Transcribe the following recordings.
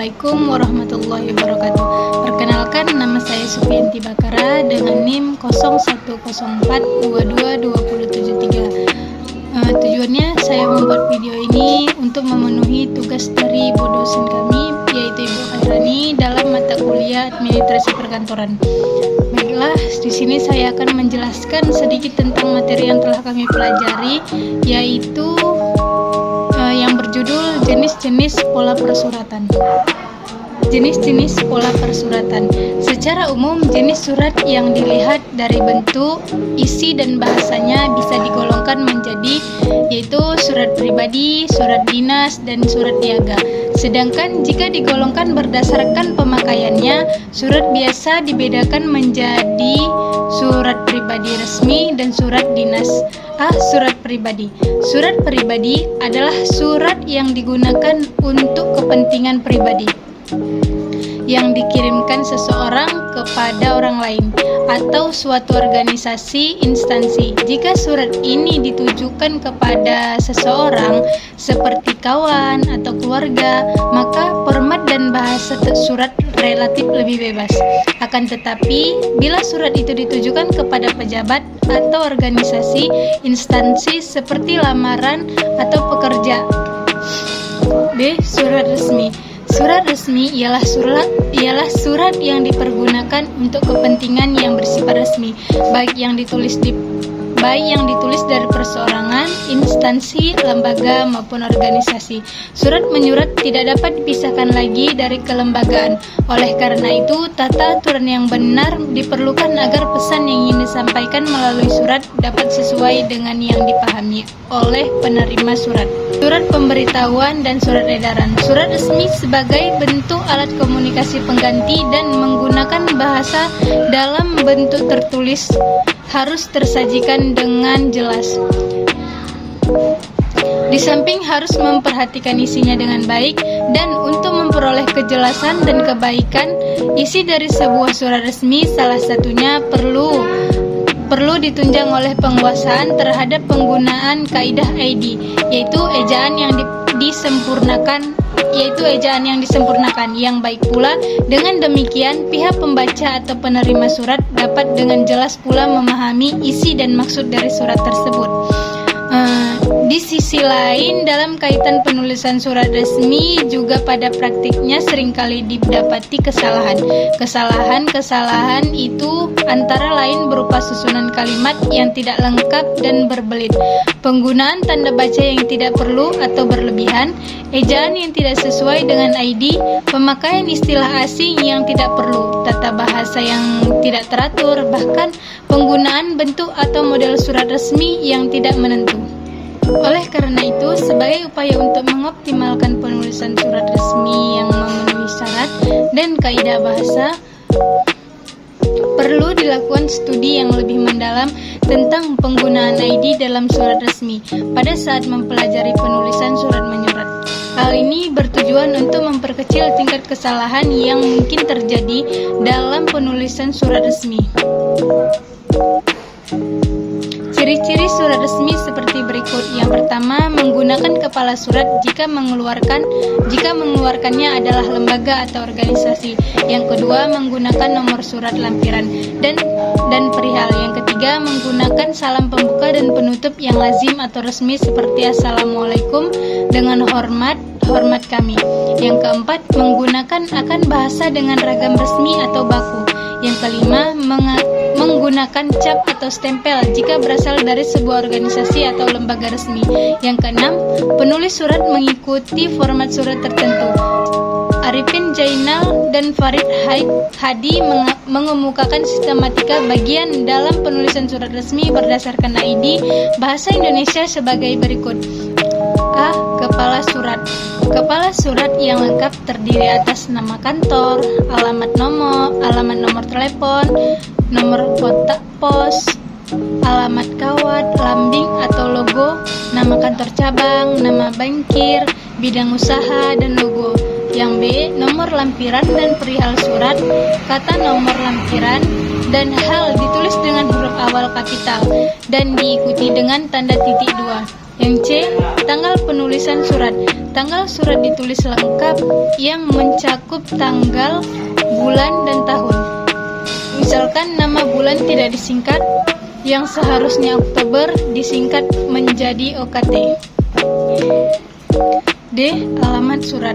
Assalamualaikum warahmatullahi wabarakatuh. Perkenalkan, nama saya Supianti Bakara dengan NIM 0114222073. Tujuannya saya membuat video ini untuk memenuhi tugas dari ibu dosen kami, yaitu Ibu Khairani, dalam mata kuliah Administrasi Perkantoran. Baiklah, di sini saya akan menjelaskan sedikit tentang materi yang telah kami pelajari, yaitu yang berjudul jenis-jenis pola persuratan. Jenis-jenis pola persuratan. Secara umum, jenis surat yang dilihat dari bentuk, isi, dan bahasanya bisa digolongkan menjadi yaitu surat pribadi, surat dinas, dan surat niaga. Sedangkan jika digolongkan berdasarkan pemakaiannya, surat biasa dibedakan menjadi surat pribadi resmi dan surat dinas. Surat pribadi. Surat pribadi adalah surat yang digunakan untuk kepentingan pribadi yang dikirimkan seseorang kepada orang lain atau suatu organisasi instansi. Jika surat ini ditujukan kepada seseorang seperti kawan atau keluarga, maka format dan bahasa surat relatif lebih bebas. Akan tetapi, bila surat itu ditujukan kepada pejabat atau organisasi instansi seperti lamaran atau pekerja. B. Surat resmi. Surat resmi ialah surat yang dipergunakan untuk kepentingan yang bersifat resmi, baik yang ditulis dari perseorangan, instansi, lembaga, maupun organisasi. Surat menyurat tidak dapat dipisahkan lagi dari kelembagaan. Oleh karena itu, tata aturan yang benar diperlukan agar pesan yang ingin disampaikan melalui surat dapat sesuai dengan yang dipahami oleh penerima surat. Surat pemberitahuan dan surat edaran. Surat resmi sebagai bentuk alat komunikasi pengganti dan menggunakan bahasa dalam bentuk tertulis harus tersajikan dengan jelas. Di samping harus memperhatikan isinya dengan baik, dan untuk memperoleh kejelasan dan kebaikan isi dari sebuah surat resmi, salah satunya perlu ditunjang oleh penguasaan terhadap penggunaan kaidah ID, yaitu ejaan yang disempurnakan yang baik pula. Dengan demikian, pihak pembaca atau penerima surat dapat dengan jelas pula memahami isi dan maksud dari surat tersebut. Di sisi lain, dalam kaitan penulisan surat resmi juga pada praktiknya seringkali didapati kesalahan. Kesalahan itu antara lain berupa susunan kalimat yang tidak lengkap dan berbelit, penggunaan tanda baca yang tidak perlu atau berlebihan, ejaan yang tidak sesuai dengan ID, pemakaian istilah asing yang tidak perlu, tata bahasa yang tidak teratur, bahkan penggunaan bentuk atau model surat resmi yang tidak menentu. Oleh karena itu, sebagai upaya untuk mengoptimalkan penulisan surat resmi yang memenuhi syarat dan kaidah bahasa, perlu dilakukan studi yang lebih mendalam tentang penggunaan ID dalam surat resmi pada saat mempelajari penulisan surat menyurat. Hal ini bertujuan untuk memperkecil tingkat kesalahan yang mungkin terjadi dalam penulisan surat resmi. Ciri-ciri surat resmi seperti berikut. Yang pertama, menggunakan kepala surat jika mengeluarkannya adalah lembaga atau organisasi. Yang kedua, menggunakan nomor surat lampiran dan perihal. Yang ketiga, menggunakan salam pembuka dan penutup yang lazim atau resmi seperti Assalamualaikum dengan hormat kami. Yang keempat, menggunakan akan bahasa dengan ragam resmi atau baku. Yang kelima, menggunakan cap atau stempel jika berasal dari sebuah organisasi atau lembaga resmi. Yang keenam, penulis surat mengikuti format surat tertentu. Arifin Jainal dan Farid Hadi mengemukakan sistematika bagian dalam penulisan surat resmi berdasarkan ID bahasa Indonesia sebagai berikut. A. Kepala surat. Kepala surat yang lengkap terdiri atas nama kantor, alamat nomor telepon, nomor kotak pos, alamat kawat, lambing atau logo, nama kantor cabang, nama bankir, bidang usaha, dan logo. Yang B. Nomor lampiran dan perihal surat, kata nomor lampiran, dan hal ditulis dengan huruf awal kapital dan diikuti dengan tanda titik 2. Yang C. Tanggal penulisan surat. Tanggal surat ditulis lengkap yang mencakup tanggal, bulan, dan tahun. Misalkan nama bulan tidak disingkat, yang seharusnya Oktober disingkat menjadi OKT. D. Alamat surat.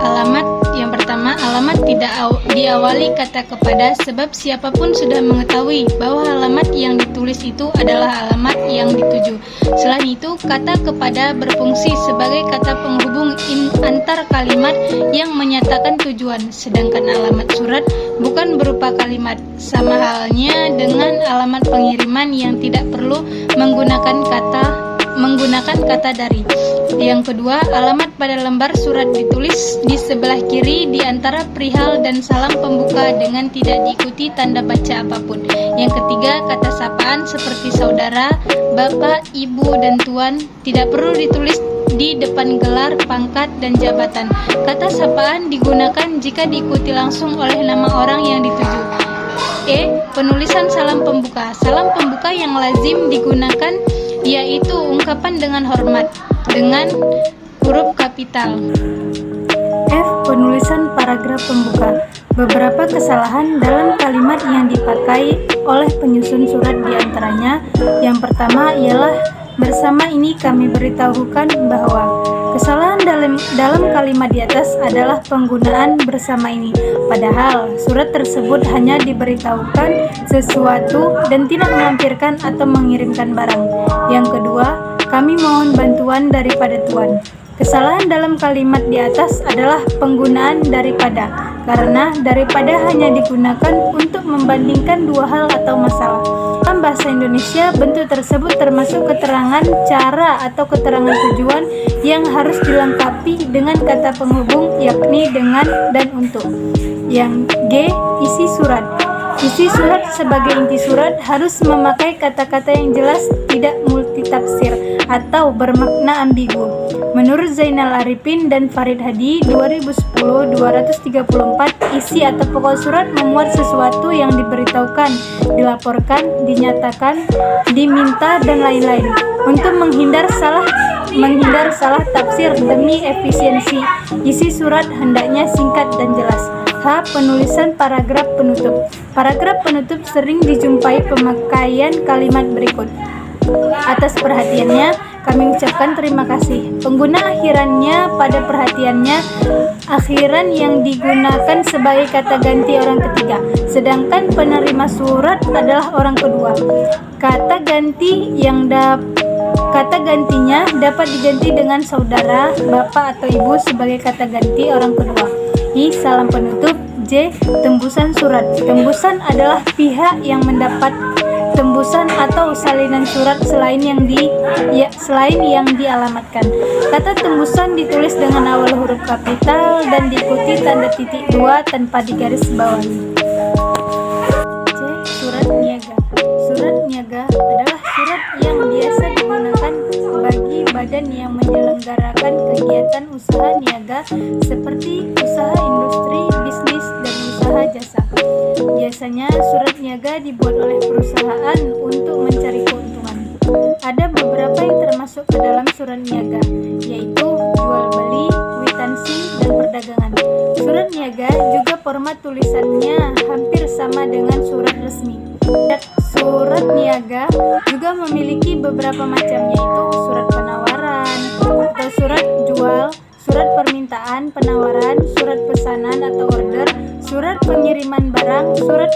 Alamat yang pertama, alamat tidak diawali kata kepada, sebab siapapun sudah mengetahui bahwa alamat yang ditulis itu adalah alamat yang dituju. Selain itu, kata kepada berfungsi sebagai kata penghubung antar kalimat yang menyatakan tujuan, sedangkan alamat surat bukan berupa kalimat, sama halnya dengan alamat pengiriman yang tidak perlu menggunakan kata dari. Yang kedua, alamat pada lembar surat ditulis di sebelah kiri di antara perihal dan salam pembuka dengan tidak diikuti tanda baca apapun. Yang ketiga, kata sapaan seperti saudara, bapak, ibu, dan tuan tidak perlu ditulis di depan gelar, pangkat, dan jabatan. Kata sapaan digunakan jika diikuti langsung oleh nama orang yang dituju. E. Penulisan salam pembuka. Salam pembuka yang lazim digunakan yaitu ungkapan dengan hormat dengan huruf kapital. F. Penulisan paragraf pembuka. Beberapa kesalahan dalam kalimat yang dipakai oleh penyusun surat diantaranya. Yang pertama ialah bersama ini kami beritahukan bahwa. Kesalahan dalam kalimat di atas adalah penggunaan bersama ini, padahal surat tersebut hanya diberitahukan sesuatu dan tidak melampirkan atau mengirimkan barang. Yang kedua, kami mohon bantuan daripada Tuan. Kesalahan dalam kalimat di atas adalah penggunaan daripada, karena daripada hanya digunakan untuk membandingkan dua hal atau masalah. Dalam bahasa Indonesia, bentuk tersebut termasuk keterangan cara atau keterangan tujuan yang harus dilengkapi dengan kata penghubung, yakni dengan dan untuk. Yang G. Isi surat. Isi surat sebagai inti surat harus memakai kata-kata yang jelas, tidak multitafsir atau bermakna ambigu. Menurut Zainal Arifin dan Farid Hadi 2010-234, isi atau pokok surat memuat sesuatu yang diberitahukan, dilaporkan, dinyatakan, diminta, dan lain-lain. Untuk menghindar salah tafsir demi efisiensi, isi surat hendaknya singkat dan jelas. H. Penulisan paragraf penutup. Paragraf penutup sering dijumpai pemakaian kalimat berikut. Atas perhatiannya, kami ucapkan terima kasih. Pengguna akhirannya pada perhatiannya, akhiran yang digunakan sebagai kata ganti orang ketiga, sedangkan penerima surat adalah orang kedua. Kata gantinya dapat diganti dengan saudara, bapak, atau ibu sebagai kata ganti orang kedua. I. Salam penutup. J. Tembusan surat. Tembusan adalah pihak yang mendapat tembusan atau salinan surat selain yang dialamatkan. Kata tembusan ditulis dengan awal huruf kapital dan diikuti tanda titik dua tanpa digaris bawahi. C. Surat niaga. Surat niaga adalah surat yang biasa digunakan bagi badan yang menyelenggarakan kegiatan usaha niaga seperti usaha industri, bisnis, dan usaha jasa. Biasanya surat niaga dibuat oleh perusahaan untuk mencari keuntungan. Ada beberapa yang termasuk ke dalam surat niaga, yaitu jual beli, kwitansi, dan perdagangan. Surat niaga juga format tulisannya hampir sama dengan surat resmi. Surat niaga juga memiliki beberapa macam, yaitu surat penawaran atau surat jual, surat permintaan penawaran, surat pesanan atau order, surat pengiriman barang, surat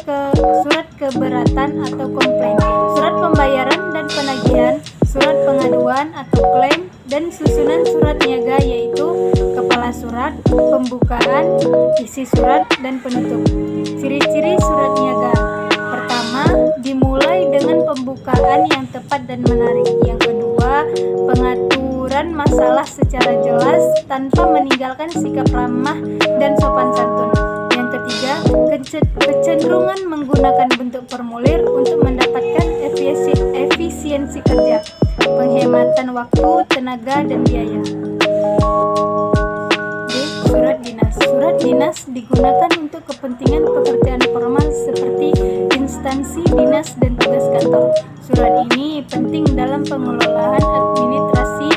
keberatan atau komplain, surat pembayaran dan penagihan, surat pengaduan atau klaim, dan susunan surat niaga yaitu kepala surat, pembukaan, isi surat, dan penutup. Ciri-ciri surat niaga. Pertama, dimulai dengan pembukaan yang tepat dan menarik. Yang kedua, pengaturan masalah secara jelas tanpa meninggalkan sikap ramah dan sopan santun. Yang ketiga, kecenderungan menggunakan bentuk formulir untuk mendapatkan efisiensi kerja, penghematan waktu, tenaga, dan biaya. D. Surat dinas. Surat dinas digunakan untuk kepentingan pekerjaan formal seperti instansi dinas dan tugas kantor. Surat ini penting dalam pengelolaan administrasi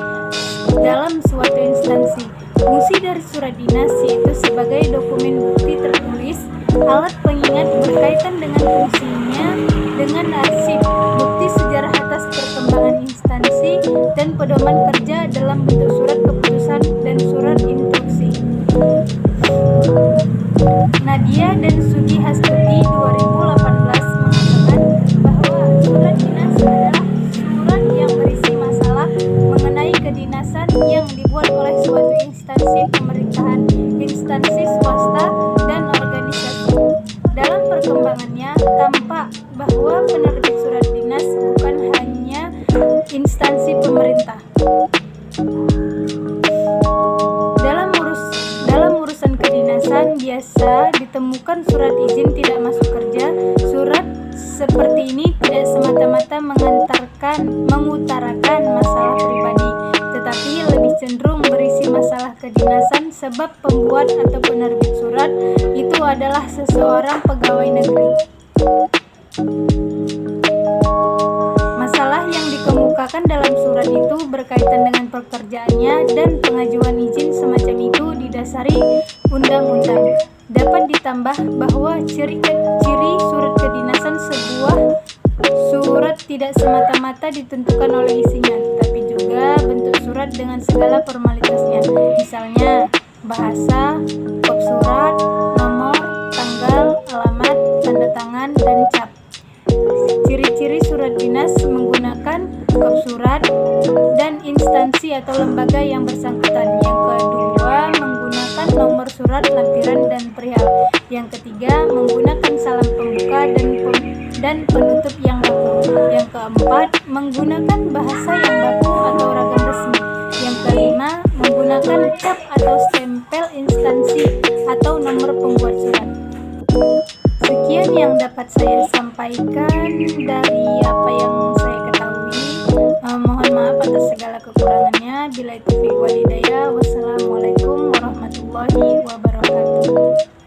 dalam suatu instansi. Fungsi dari surat dinas yaitu sebagai dokumen bukti tertulis, alat pengingat berkaitan dengan fungsinya, dengan arsip, bukti sejarah atas perkembangan instansi, dan pedoman kerja dalam bentuk surat keputusan dan surat instruksi. Nadia dan Sugi Hastuti 2018 mengatakan bahwa surat dinas adalah surat yang berisi masalah mengenai kedinasan yang dibuat oleh suatu instansi pemerintahan, instansi swasta, dan organisasi. Dalam perkembangannya, tampak bahwa penerbit surat dinas bukan hanya instansi pemerintah. Dalam urusan kedinasan biasa ditemukan surat izin tidak masuk kerja. Surat seperti ini tidak semata-mata mengutarakan masalah pribadi, tetapi lebih cenderung berisi masalah kedinasan, sebab pembuat atau penerbit surat itu adalah seseorang pegawai negeri. Masalah yang dikemukakan dalam surat itu berkaitan dengan pekerjaannya, dan pengajuan izin semacam itu didasari undang-undang. Dapat ditambah bahwa ciri surat kedinasan sebuah surat tidak semata-mata ditentukan oleh isinya, tetapi juga bentuk surat dengan segala formalitasnya, misalnya bahasa, kop surat, nomor, tanggal, alamat, tanda tangan, dan cap. Ciri-ciri surat dinas menggunakan kop surat dan instansi atau lembaga yang bersangkutan. Yang kedua, menggunakan nomor surat, lampiran, dan perihal. Yang ketiga, menggunakan salam pembuka dan penutup yang baku. Yang keempat, menggunakan bahasa yang baku atau ragam resmi. Yang kelima, menggunakan cap atau stempel instansi atau nomor pembuat surat. Sekian yang dapat saya sampaikan dari apa yang saya ketahui. Mohon maaf atas segala kekurangannya. Bila taufiq wal hidayah. Wassalamualaikum warahmatullahi wabarakatuh.